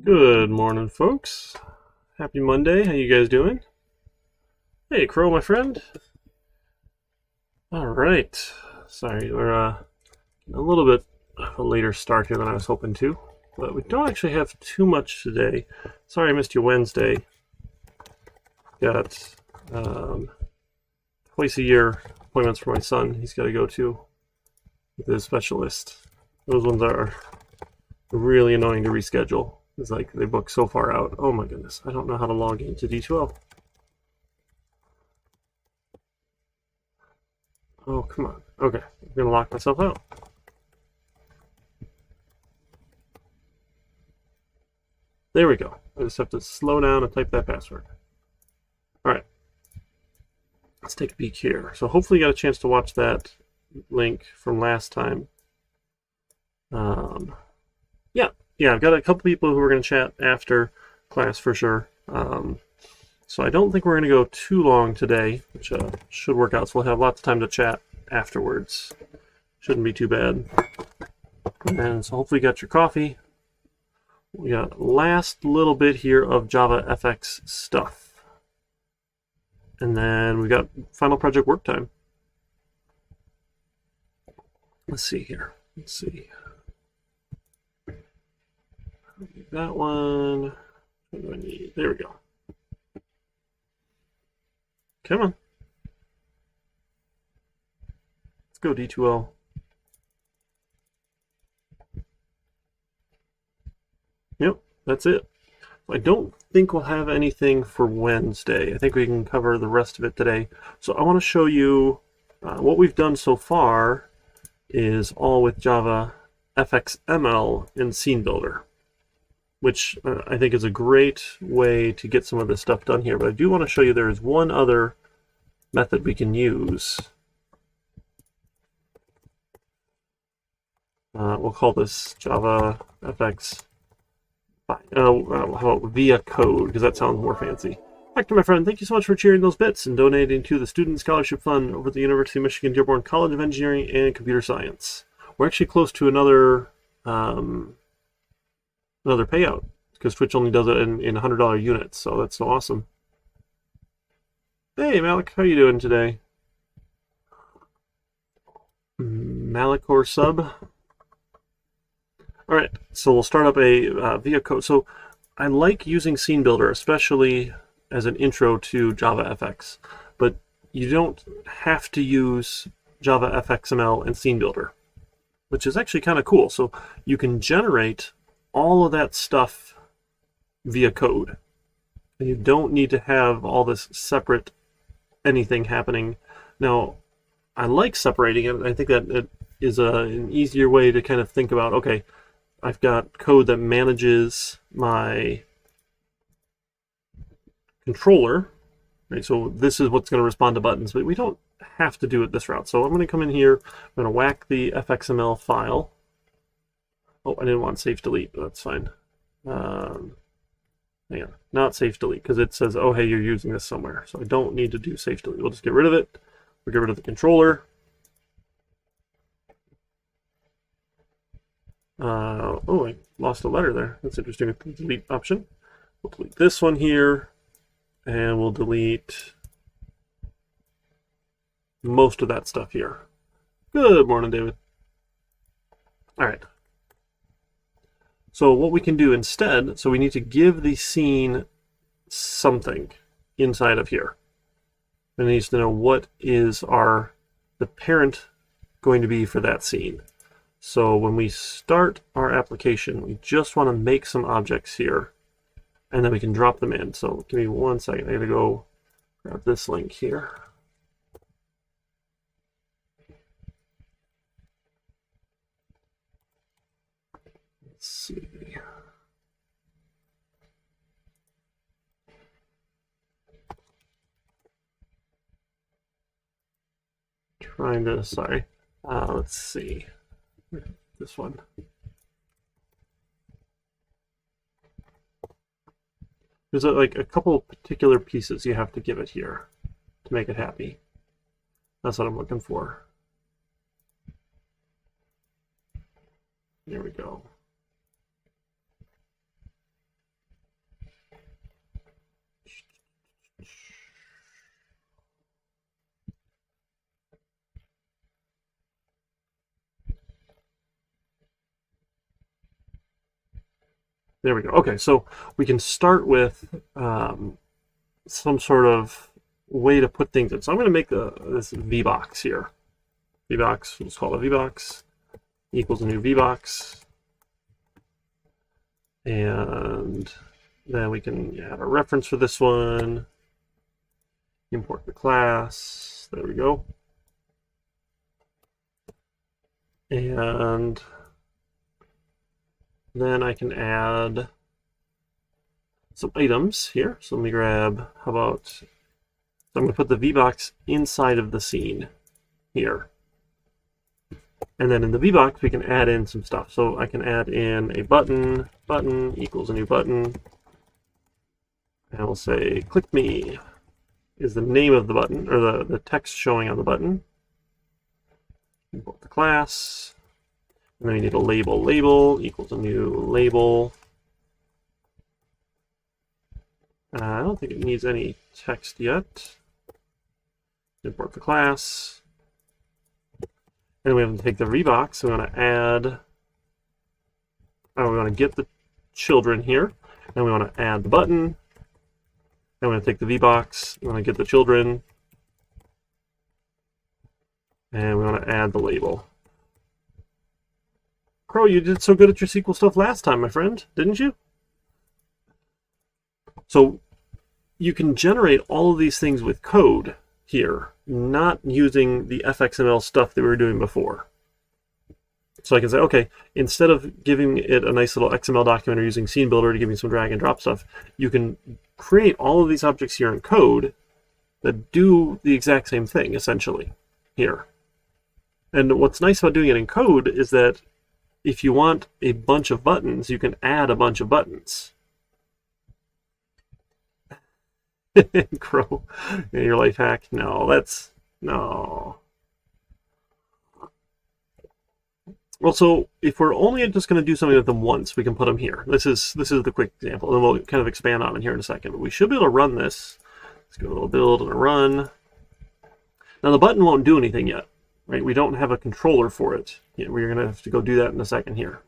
Good morning, folks. Happy Monday. How you guys doing? Hey, Crow, my friend. All right. Sorry, we're a little bit of a later start here than I was hoping to, but we don't actually have too much today. Sorry I missed you Wednesday. Got twice a year appointments for my son. He's got to go to with his specialist. Those ones are really annoying to reschedule. It's like they book so far out. Oh my goodness, I don't know how to log into D2L. Oh, come on. Okay, I'm gonna lock myself out. There we go. I just have to slow down and type that password. All right, let's take a peek here. So hopefully you got a chance to watch that link from last time. Yeah, I've got a couple people who are going to chat after class for sure. So I don't think we're going to go too long today, which should work out. So we'll have lots of time to chat afterwards. Shouldn't be too bad. And so hopefully you got your coffee. We got last little bit here of JavaFX stuff. And then we got final project work time. Let's see here. Let's see. That one. What do I need? There we go. Come on. Let's go D2L. Yep, that's it. I don't think we'll have anything for Wednesday. I think we can cover the rest of it today. So I want to show you what we've done so far is all with JavaFX ML and Scene Builder, which I think is a great way to get some of this stuff done here. But I do want to show you there is one other method we can use. We'll call this JavaFX Fine. How about via code, because that sounds more fancy. Hector, my friend, thank you so much for cheering those bits and donating to the Student Scholarship Fund over at the University of Michigan Dearborn College of Engineering and Computer Science. We're actually close to another payout, because Twitch only does it in $100 units, so that's so awesome. Hey, Malik, how you doing today? Malik or sub? All right, so we'll start up a via code. So I like using Scene Builder, especially as an intro to JavaFX, but you don't have to use JavaFXML and Scene Builder, which is actually kind of cool. So you can generate all of that stuff via code, and you don't need to have all this separate anything happening. Now, I like separating it. I think that it is an easier way to kind of think about, okay, I've got code that manages my controller, right? So this is what's going to respond to buttons, but we don't have to do it this route. So I'm going to come in here, I'm going to whack the fxml file. Oh, I didn't want save delete, but that's fine. Hang on, not save delete, because it says, oh, hey, you're using this somewhere. So I don't need to do save delete. We'll just get rid of it. We'll get rid of the controller. Oh, I lost a letter there. That's interesting with the delete option. We'll delete this one here, and we'll delete most of that stuff here. Good morning, David. All right. So what we can do instead, so we need to give the scene something inside of here. And it needs to know what is the parent going to be for that scene. So when we start our application, we just want to make some objects here, and then we can drop them in. So give me 1 second. I gotta go grab this link here. Let's see. Sorry. Let's see. This one. There's like a couple particular pieces you have to give it here to make it happy. That's what I'm looking for. There we go. There we go. Okay, so we can start with some sort of way to put things in. So I'm going to make this VBox here. VBox, let's call it VBox, equals a new VBox. And then we can add a reference for this one. Import the class. There we go. And then I can add some items here. So let me grab, how about, so I'm going to put the VBox inside of the scene here. And then in the VBox, we can add in some stuff. So I can add in a button, button equals a new button. And we'll say, click me is the name of the button, or the text showing on the button. Import the class. And then we need a label. Label equals a new label. I don't think it needs any text yet. Import the class. And we have to take the VBox. We want to add, we want to get the children here. And we want to add the button. And we want to take the VBox. We want to get the children. And we want to add the label. Crow, you did so good at your SQL stuff last time, my friend, didn't you? So you can generate all of these things with code here, not using the fxml stuff that we were doing before. So I can say, okay, instead of giving it a nice little XML document or using Scene Builder to give me some drag and drop stuff, you can create all of these objects here in code that do the exact same thing, essentially, here. And what's nice about doing it in code is that if you want a bunch of buttons, you can add a bunch of buttons. Crow, your life hack? No, no. Well, so if we're only just going to do something with them once, we can put them here. This is the quick example, and we'll kind of expand on it here in a second. But we should be able to run this. Let's go to a build and a run. Now the button won't do anything yet, right? We don't have a controller for it. Yeah, we're going to have to go do that in a second here.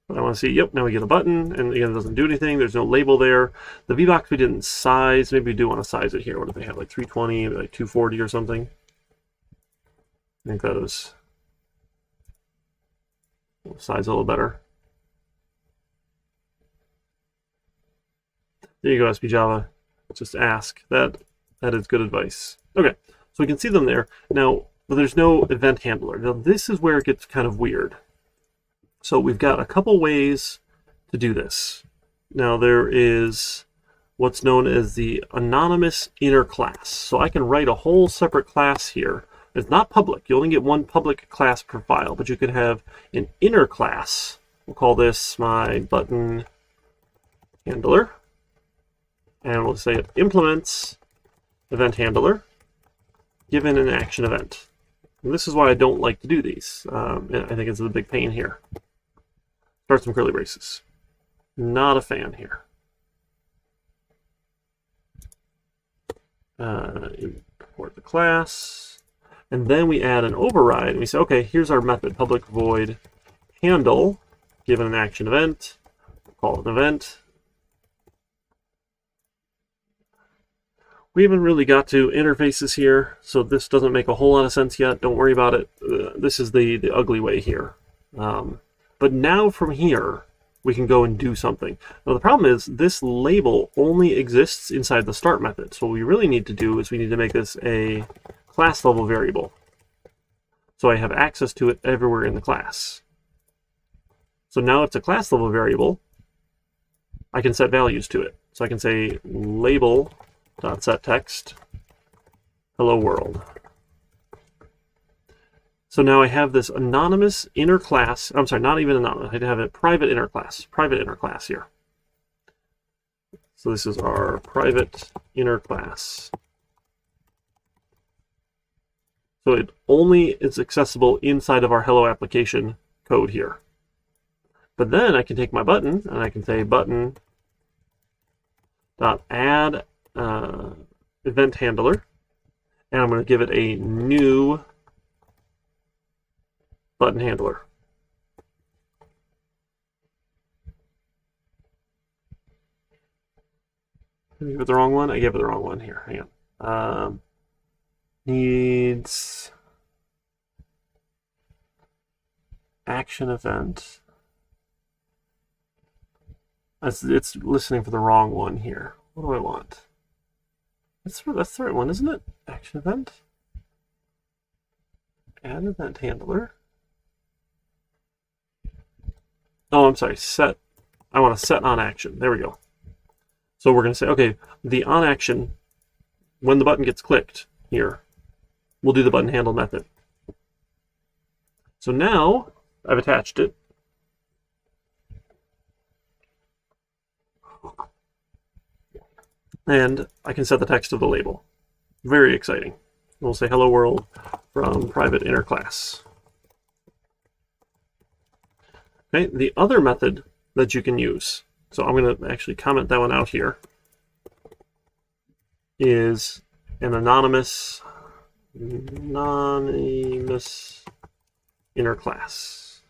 But I want to see, yep, now we get a button, and again, it doesn't do anything. There's no label there. The VBox we didn't size. Maybe we do want to size it here. What if they have like 320, like 240 or something? I think that is size a little better. There you go, SP Java. Just ask. That is good advice. Okay, so we can see them there. Now, there's no event handler. Now, this is where it gets kind of weird. So we've got a couple ways to do this. Now there is what's known as the anonymous inner class. So I can write a whole separate class here. It's not public. You only get one public class per file, but you could have an inner class. We'll call this my button handler. And we'll say it implements event handler given an action event. And this is why I don't like to do these. I think it's a big pain here. Start some curly braces. Not a fan here. Import the class. And then we add an override. And we say, okay, here's our method, public void handle, given an action event. Call it an event. We haven't really got to interfaces here, so this doesn't make a whole lot of sense yet. Don't worry about it. This is the ugly way here. But now from here, we can go and do something. Now the problem is this label only exists inside the start method. So what we really need to do is we need to make this a class level variable. So I have access to it everywhere in the class. So now it's a class level variable. I can set values to it. So I can say label.setText hello world. So now I have this anonymous inner class. I'm sorry, not even anonymous. I have a private inner class here. So this is our private inner class. So it only is accessible inside of our hello application code here. But then I can take my button and I can say button.add event handler, and I'm going to give it a new button handler. Did I give it the wrong one? I gave it the wrong one here. Hang on. Needs action event. It's listening for the wrong one here. What do I want? That's the right one, isn't it? Action event. Add event handler. Oh, I'm sorry, set. I want to set on action. There we go. So we're going to say, okay, the on action, when the button gets clicked here, we'll do the button handle method. So now I've attached it. And I can set the text of the label. Very exciting. We'll say hello world from private inner class. Okay, the other method that you can use, so I'm going to actually comment that one out here, is an anonymous inner class.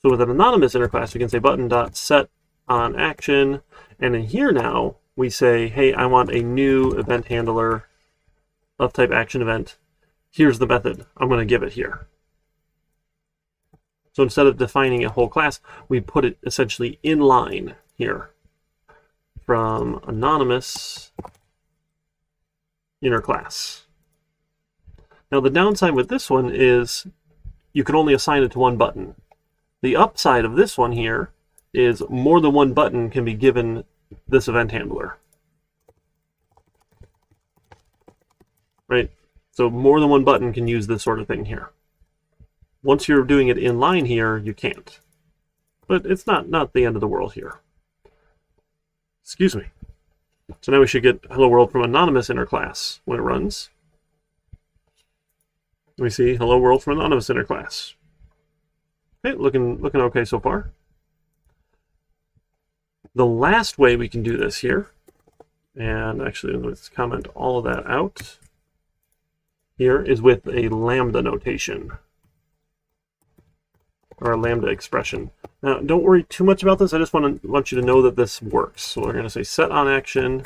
So with an anonymous inner class, we can say button.set on action, and in here now we say, hey, I want a new event handler of type action event. Here's the method. I'm going to give it here. So instead of defining a whole class, we put it essentially in line here from anonymous inner class. Now the downside with this one is you can only assign it to one button. The upside of this one here is more than one button can be given this event handler. right? So more than one button can use this sort of thing here. Once you're doing it in line here, you can't. But it's not the end of the world here. Excuse me. So now we should get hello world from anonymous inner class when it runs. We see hello world from anonymous inner class. Okay, looking okay so far. The last way we can do this here, and actually let's comment all of that out, here is with a lambda notation, or a lambda expression. Now, don't worry too much about this. I just want you to know that this works. So we're going to say set on action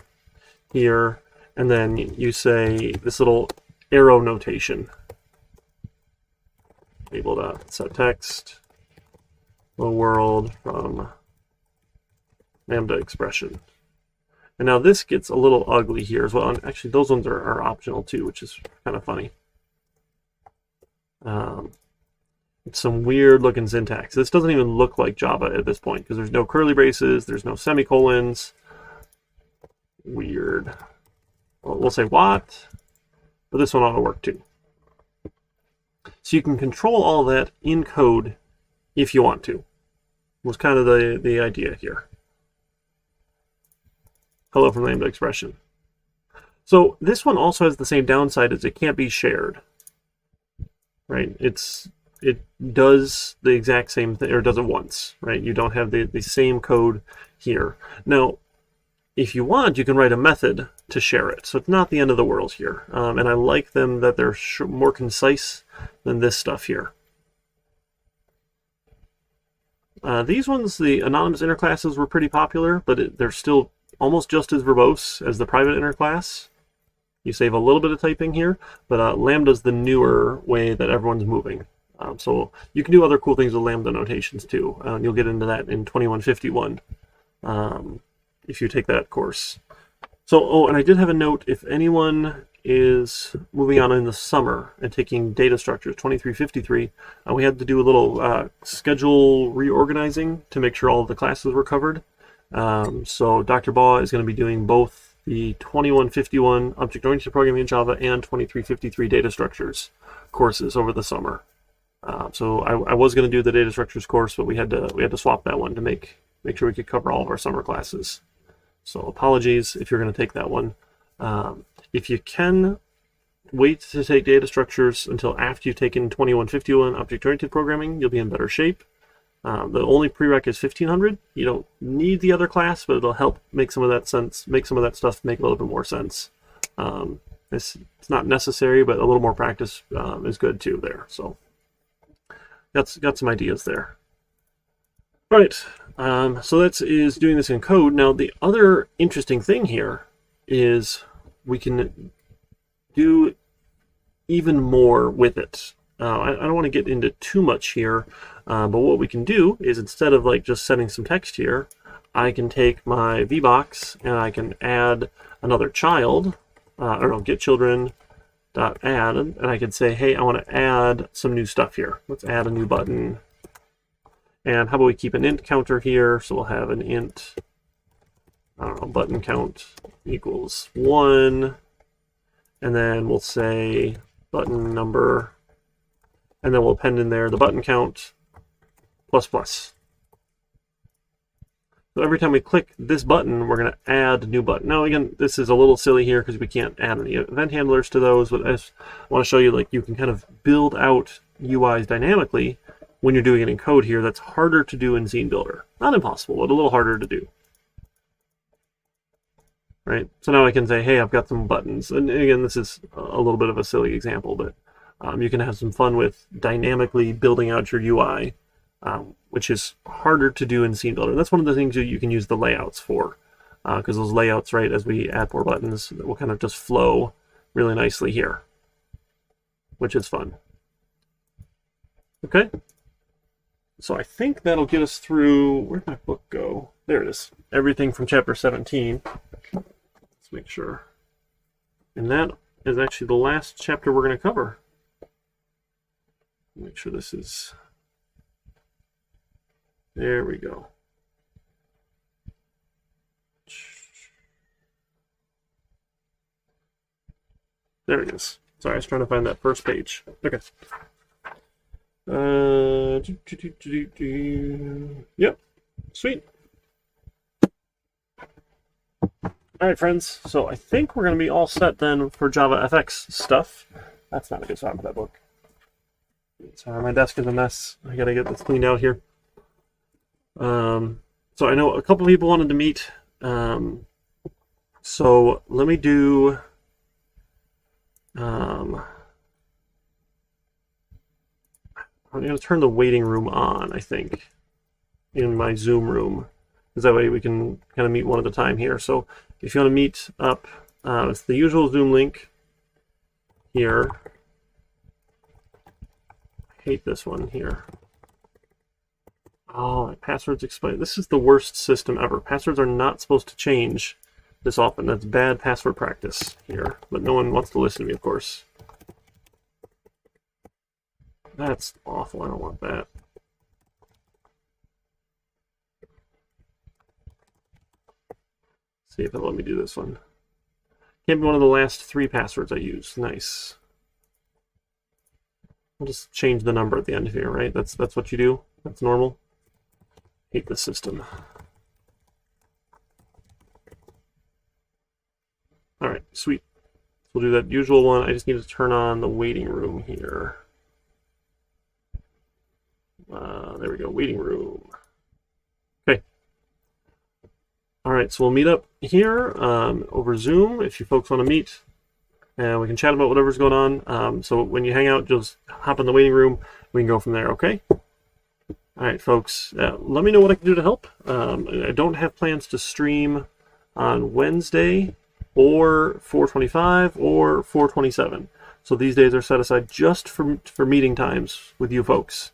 here, and then you say this little arrow notation. Label.set text, hello world from lambda expression. And now this gets a little ugly here as well. And actually, those ones are optional too, which is kind of funny. It's some weird looking syntax. This doesn't even look like Java at this point because there's no curly braces, there's no semicolons. Weird. Well, we'll say what, but this one ought to work too. So you can control all that in code if you want to. Was kind of the idea here. Hello from lambda expression. So this one also has the same downside as it can't be shared. Right? It does the exact same thing, or does it once, right? You don't have the same code here. Now, if you want, you can write a method to share it. So it's not the end of the world here. And I like them that they're more concise than this stuff here. These ones, the anonymous inner classes, were pretty popular, but they're still almost just as verbose as the private inner class. You save a little bit of typing here, but Lambda's the newer way that everyone's moving. So you can do other cool things with Lambda notations too. You'll get into that in 2151 if you take that course. So, and I did have a note, if anyone is moving on in the summer and taking data structures, 2353, we had to do a little schedule reorganizing to make sure all of the classes were covered. So Dr. Baugh is going to be doing both the 2151 Object-Oriented Programming in Java and 2353 Data Structures courses over the summer. So I was going to do the Data Structures course, but we had to swap that one to make sure we could cover all of our summer classes. So apologies if you're going to take that one. If you can wait to take Data Structures until after you've taken 2151 Object-Oriented Programming, you'll be in better shape. The only prereq is 1500. You don't need the other class, but it'll help make some of that sense, make some of that stuff make a little bit more sense. It's not necessary, but a little more practice is good too there. So got some ideas there. All right, so that is doing this in code. Now the other interesting thing here is we can do even more with it. I don't want to get into too much here, but what we can do is instead of like just setting some text here, I can take my VBox and I can add another child, or get children dot add, and I can say, hey, I want to add some new stuff here. Let's add a new button. And how about we keep an int counter here? So we'll have an int, I don't know, button count equals 1, and then we'll say button number. And then we'll append in there the button count plus plus. So every time we click this button, we're going to add a new button. Now again, this is a little silly here because we can't add any event handlers to those, but I just want to show you like you can kind of build out UIs dynamically when you're doing it in code here. That's harder to do in Zine Builder. Not impossible, but a little harder to do. Right? So now I can say, hey, I've got some buttons. And again, this is a little bit of a silly example, but you can have some fun with dynamically building out your UI, which is harder to do in Scene Builder. That's one of the things you can use the layouts for, because those layouts, right, as we add more buttons, will kind of just flow really nicely here, which is fun. Okay, so I think that'll get us through, where'd my book go? There it is. Everything from chapter 17. Let's make sure. And that is actually the last chapter we're going to cover. Make sure this is, there we go. There it is. Sorry, I was trying to find that first page. Okay. Yep. Sweet. All right, friends. So I think we're going to be all set then for JavaFX stuff. That's not a good spot for that book. Sorry, my desk is a mess. I got to get this cleaned out here. So I know a couple people wanted to meet. So let me do... I'm going to turn the waiting room on, I think, in my Zoom room. Because that way we can kind of meet one at a time here. So if you want to meet up, it's the usual Zoom link here. I hate this one here. Oh, my passwords explain. This is the worst system ever. Passwords are not supposed to change this often. That's bad password practice here. But no one wants to listen to me, of course. That's awful. I don't want that. See if it'll let me do this one. Can't be one of the last 3 passwords I use. Nice. I'll just change the number at the end here, right? That's what you do. That's normal. Hate this system. All right, sweet. We'll do that usual one. I just need to turn on the waiting room here. There we go, waiting room. Okay. All right, so we'll meet up here over Zoom if you folks want to meet. And we can chat about whatever's going on. So when you hang out, just hop in the waiting room. We can go from there, okay? All right, folks, let me know what I can do to help. I don't have plans to stream on Wednesday or 4:25 or 4:27. So these days are set aside just for meeting times with you folks.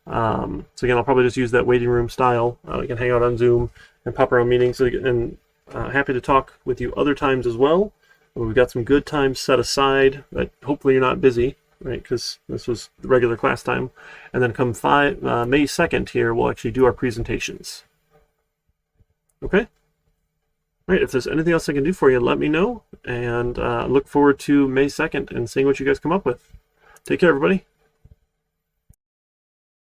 So again, I'll probably just use that waiting room style. We can hang out on Zoom and pop around meetings. And happy to talk with you other times as well. We've got some good times set aside that hopefully you're not busy, right? Because this was the regular class time. And then come May 2nd here, we'll actually do our presentations. Okay? All right, if there's anything else I can do for you, let me know. And look forward to May 2nd and seeing what you guys come up with. Take care, everybody.